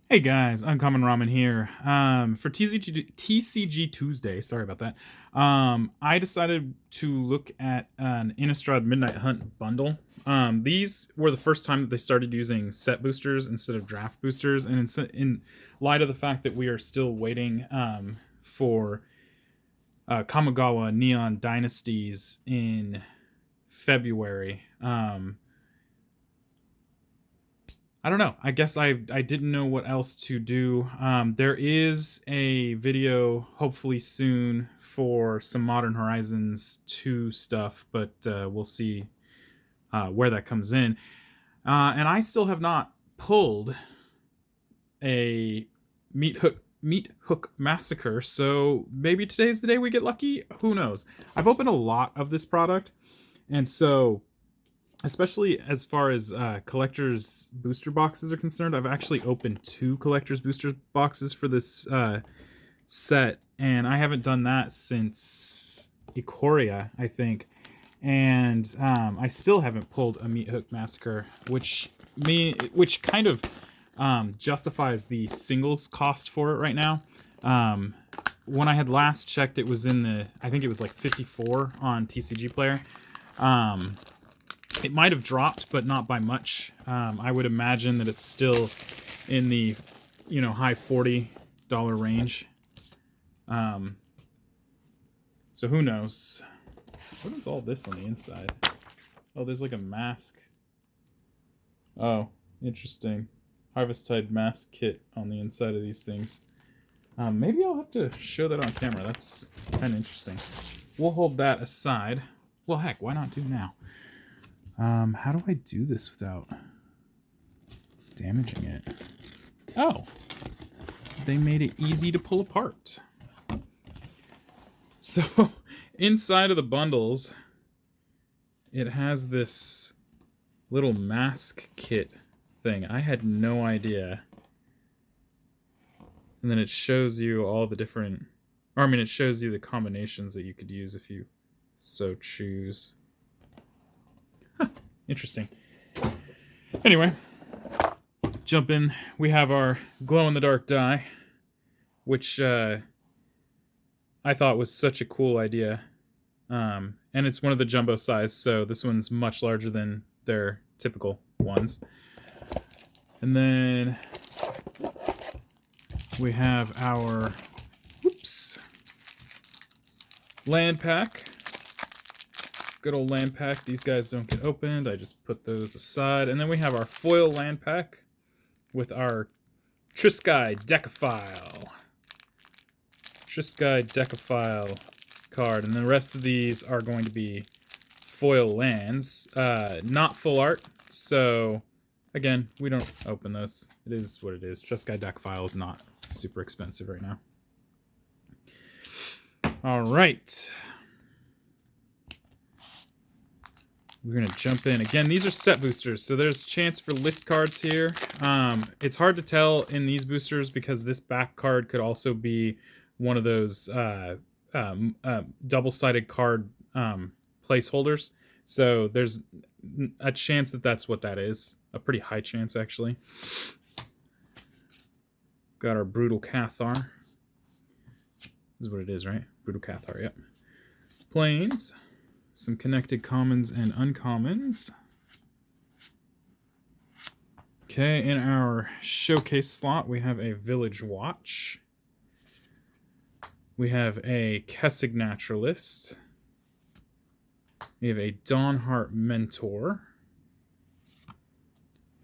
Hey guys, Uncommon Ramen here. For TCG Tuesday, sorry about that. I decided to look at an Innistrad Midnight Hunt bundle. These were the first time that they started using set boosters instead of draft boosters, and in light of the fact that we are still waiting for Kamigawa Neon Dynasties in February. I don't know. I guess I didn't know what else to do. There is a video hopefully soon for some Modern Horizons 2 stuff, but we'll see where that comes in. And I still have not pulled a Meathook Massacre, so maybe today's the day we get lucky. Who knows? I've opened a lot of this product, and so especially as far as collector's booster boxes are concerned, I've actually opened 2 collector's booster boxes for this set, and I haven't done that since Ikoria, I think. And I still haven't pulled a Meathook Massacre, which kind of justifies the singles cost for it right now. When I had last checked, it was I think it was like 54 on TCG Player. It might have dropped, but not by much. I would imagine that it's still in the, high $40 range. So who knows? What is all this on the inside? Oh, there's like a mask. Oh, interesting. Harvesttide mask kit on the inside of these things. Maybe I'll have to show that on camera. That's kind of interesting. We'll hold that aside. Well, heck, why not do now? How do I do this without damaging it? Oh, they made it easy to pull apart. So, inside of the bundles, it has this little mask kit thing. I had no idea. And then it shows you all the different... it shows you the combinations that you could use if you so choose. Interesting. Anyway, jump in. We have our glow-in-the-dark die, which I thought was such a cool idea. And it's one of the jumbo size, so this one's much larger than their typical ones. And then we have our land pack. Good old land pack. These guys don't get opened. I just put those aside. And then we have our foil land pack with our Trisky Decaphile. Trisky Decaphile card. And the rest of these are going to be foil lands. Not full art. So, again, we don't open those. It is what it is. Trisky Decaphile is not super expensive right now. All right. We're going to jump in. Again, these are set boosters, so there's a chance for list cards here. It's hard to tell in these boosters because this back card could also be one of those double-sided card placeholders. So there's a chance that that's what that is. A pretty high chance, actually. Got our Brutal Cathar. This is what it is, right? Brutal Cathar, yep. Plains. Some connected commons and uncommons. Okay, in our showcase slot, we have a Village Watch. We have a Kessig Naturalist. We have a Dawnheart Mentor.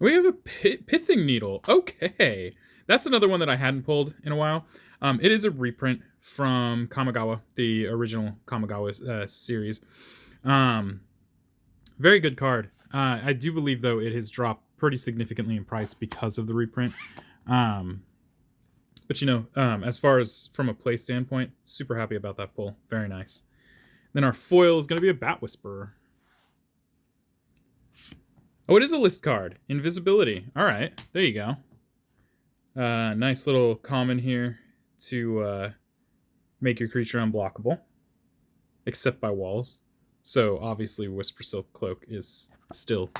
We have a Pithing Needle. Okay, that's another one that I hadn't pulled in a while. It is a reprint from Kamigawa, the original Kamigawa series. Very good card. I do believe, though, it has dropped pretty significantly in price because of the reprint. But, as far as from a play standpoint, super happy about that pull. Very nice. Then our foil is going to be a Bat Whisperer. Oh, it is a list card. Invisibility. All right. There you go. Nice little common here to make your creature unblockable, except by walls. So, obviously, Whisper Silk Cloak is still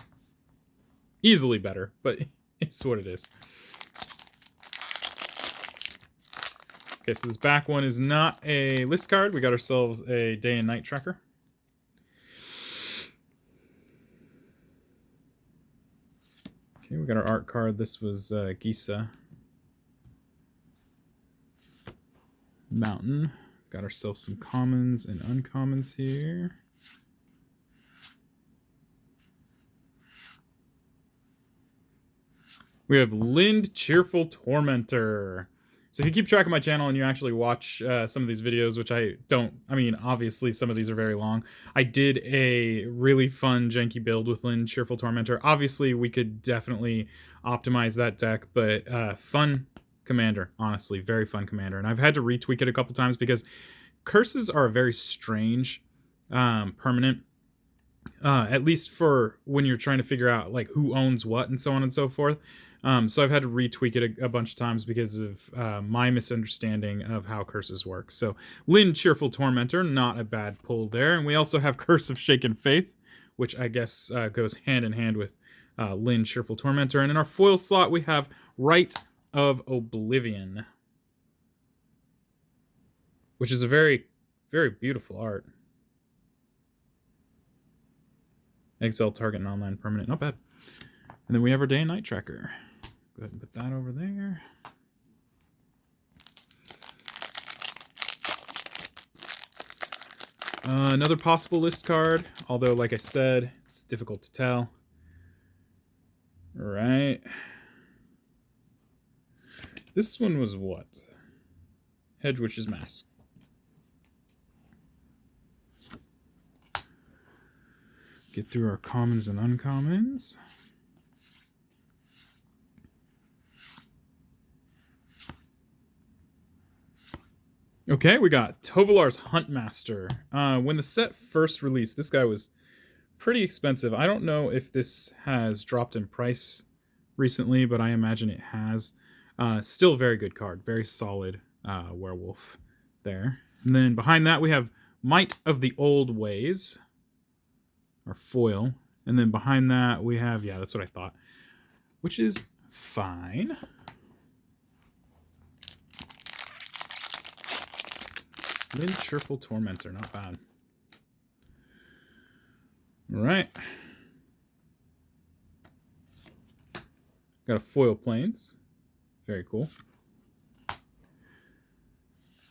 easily better, but it's what it is. Okay, so this back one is not a list card. We got ourselves a day and night tracker. Okay, we got our art card. This was Gisa. Mountain. Got ourselves some commons and uncommons here. We have Lind Cheerful Tormentor. So if you keep track of my channel and you actually watch some of these videos, which I don't, I mean, obviously some of these are very long. I did a really fun janky build with Lind Cheerful Tormentor. Obviously, we could definitely optimize that deck, but fun commander, honestly, very fun commander. And I've had to retweak it a couple times because curses are a very strange permanent. At least for when you're trying to figure out like who owns what and so on and so forth. So I've had to retweak it a bunch of times because of my misunderstanding of how curses work. So Lind Cheerful Tormentor, not a bad pull there. And we also have Curse of Shaken Faith, which I guess goes hand in hand with Lind Cheerful Tormentor. And in our foil slot, we have Rite of Oblivion, which is a very, very beautiful art. Exile target and online permanent. Not bad. And then we have our day and night tracker. Go ahead and put that over there. Another possible list card, although, like I said, it's difficult to tell. All right. This one was what? Hedgewitch's Mask. Get through our commons and uncommons. Okay, we got Tovalar's Huntmaster. When the set first released, this guy was pretty expensive. I don't know if this has dropped in price recently, but I imagine it has. Still a very good card. Very solid werewolf there. And then behind that, we have Might of the Old Ways. Our foil. And then behind that, we have, yeah, that's what I thought, which is fine. Lind Cheerful Tormentor, not bad. All right. Got a foil planes. Very cool. All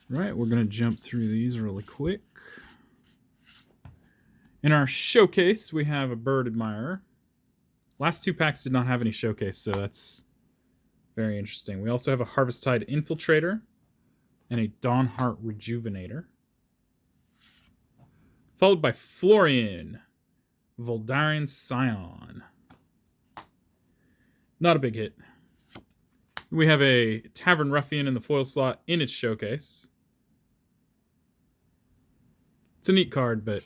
right, we're going to jump through these really quick. In our showcase, we have a Bird Admirer. Last two packs did not have any showcase, so that's very interesting. We also have a Harvesttide Infiltrator and a Dawnheart Rejuvenator. Followed by Florian, Voldaren Scion. Not a big hit. We have a Tavern Ruffian in the foil slot in its showcase. It's a neat card, but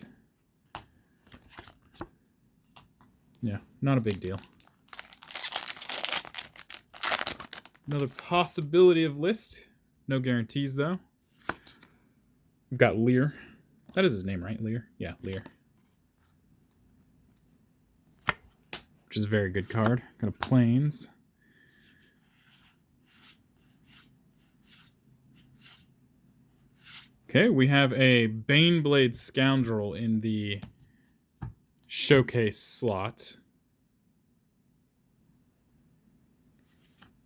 yeah, not a big deal. Another possibility of list. No guarantees, though. We've got Lear. That is his name, right? Lear? Yeah, Lear. Which is a very good card. Got a Plains. Okay, we have a Baneblade Scoundrel in the showcase slot.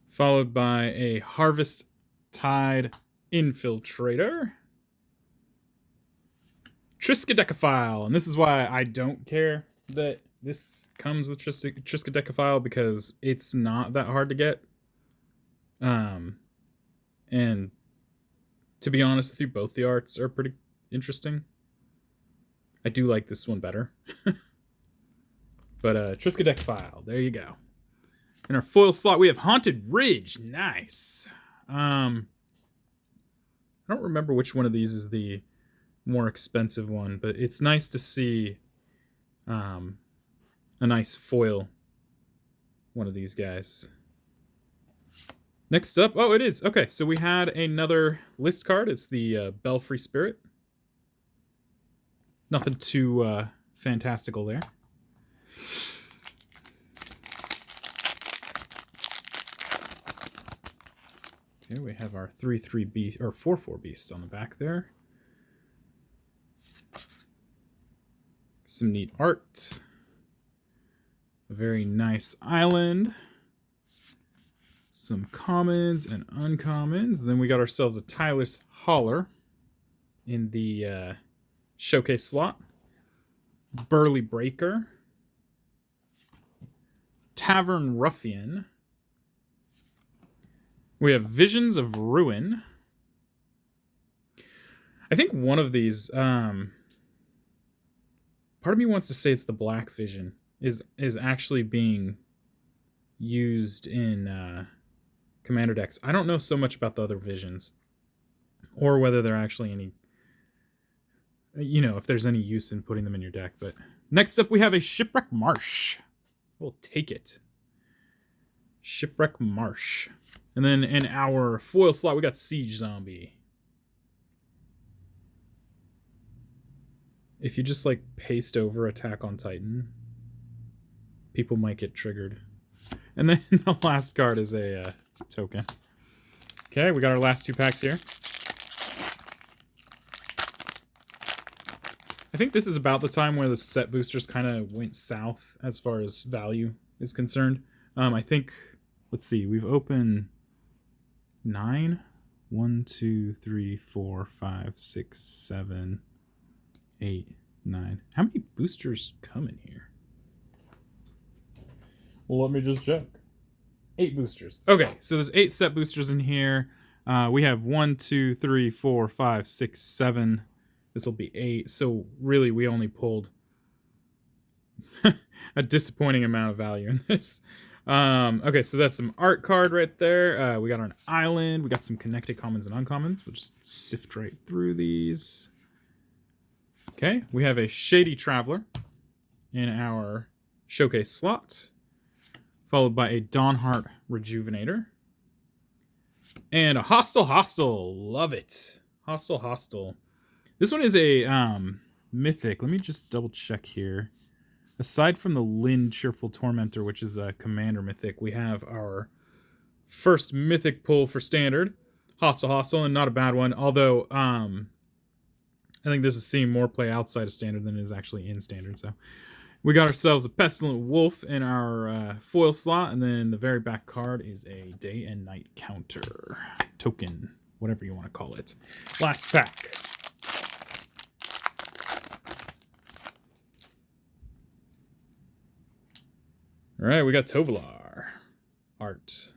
Followed by a Harvesttide Infiltrator. Triskaidekaphile. And this is why I don't care that this comes with Triskaidekaphile, because it's not that hard to get. And to be honest with you, both the arts are pretty interesting. I do like this one better. But Triskaidekaphile, there you go. In our foil slot, we have Haunted Ridge. Nice. I don't remember which one of these is the more expensive one, but it's nice to see a nice foil one of these guys. Next up, oh, it is. Okay, so we had another list card. It's the Belfry Spirit. Nothing too fantastical there. Okay, we have our 3/3 beast or 4/4 beasts on the back there. Some neat art. A very nice island. Some commons and uncommons. Then we got ourselves a Tireless Hauler in the showcase slot. Burly Breaker. Tavern Ruffian. We have Visions of Ruin. I think one of these, part of me wants to say it's the Black Vision, is actually being used in Commander decks. I don't know so much about the other Visions, or whether they're actually any, if there's any use in putting them in your deck. But next up we have a Shipwreck Marsh. We'll take it. Shipwreck Marsh. And then in our foil slot, we got Siege Zombie. If you just like paste over Attack on Titan, people might get triggered. And then the last card is a token. Okay, we got our last 2 packs here. I think this is about the time where the set boosters kind of went south as far as value is concerned. I think, let's see, we've opened 9. 1, 2, 3, 4, 5, 6, 7, 8, 9. How many boosters come in here? Well, let me just check. 8 boosters. Okay, so there's 8 set boosters in here. We have 1, 2, 3, 4, 5, 6, 7. This will be 8. So really, we only pulled a disappointing amount of value in this. Okay, so that's some art card right there. We got an island. We got some connected commons and uncommons. We'll just sift right through these. Okay, we have a Shady Traveler in our showcase slot, followed by a Dawnheart Rejuvenator. And a Hostile. Love it. Hostile. This one is a mythic. Let me just double check here. Aside from the Lind Cheerful Tormentor, which is a commander mythic, we have our first mythic pull for standard. Hostile, and not a bad one. Although, I think this is seeing more play outside of standard than it is actually in standard. So we got ourselves a Pestilent Wolf in our foil slot, and then the very back card is a Day and Night counter. Token, whatever you want to call it. Last pack. All right, we got Tovalar art.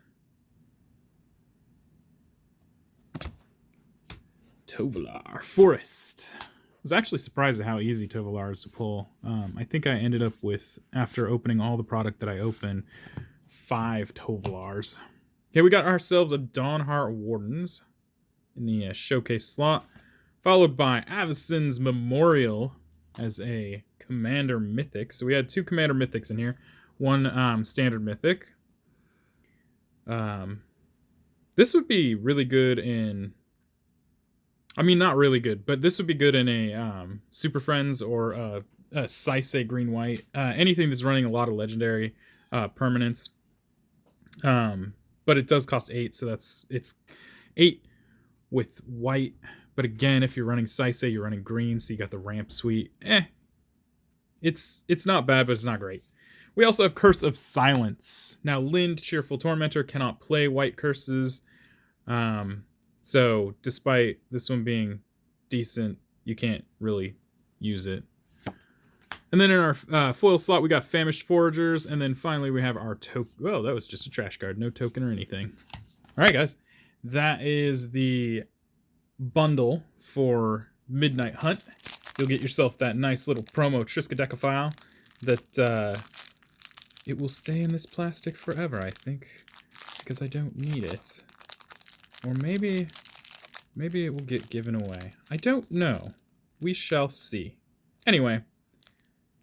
Tovalar Forest. I was actually surprised at how easy Tovalar is to pull. I think I ended up with, after opening all the product that I opened, 5 Tovalars. Okay, we got ourselves a Dawnheart Wardens in the showcase slot, followed by Avacyn's Memorial as a Commander Mythic. So we had 2 Commander Mythics in here. One standard mythic. This would be really good in... I mean, not really good, but this would be good in a Super Friends or a Saisei Green-White. Anything that's running a lot of legendary permanents. But it does cost 8, so it's 8 with white. But again, if you're running Saisei, you're running green, so you got the ramp suite. It's not bad, but it's not great. We also have Curse of Silence. Now, Lind Cheerful Tormentor cannot play white curses. So, despite this one being decent, you can't really use it. And then in our foil slot, we got Famished Foragers. And then finally, we have our token. Oh, that was just a trash card. No token or anything. All right, guys. That is the bundle for Midnight Hunt. You'll get yourself that nice little promo Triskaidekaphile that... it will stay in this plastic forever, I think, because I don't need it. Or maybe it will get given away. I don't know. We shall see. Anyway,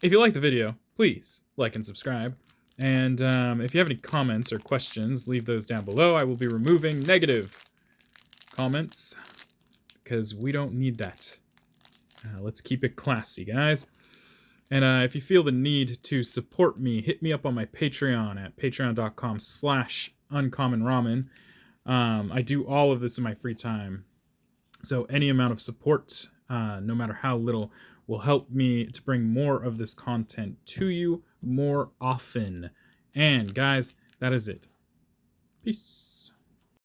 if you like the video, please like and subscribe. And if you have any comments or questions, leave those down below. I will be removing negative comments because we don't need that. Let's keep it classy, guys. And if you feel the need to support me, hit me up on my Patreon at patreon.com/uncommonramen. I do all of this in my free time. So any amount of support, no matter how little, will help me to bring more of this content to you more often. And guys, that is it. Peace.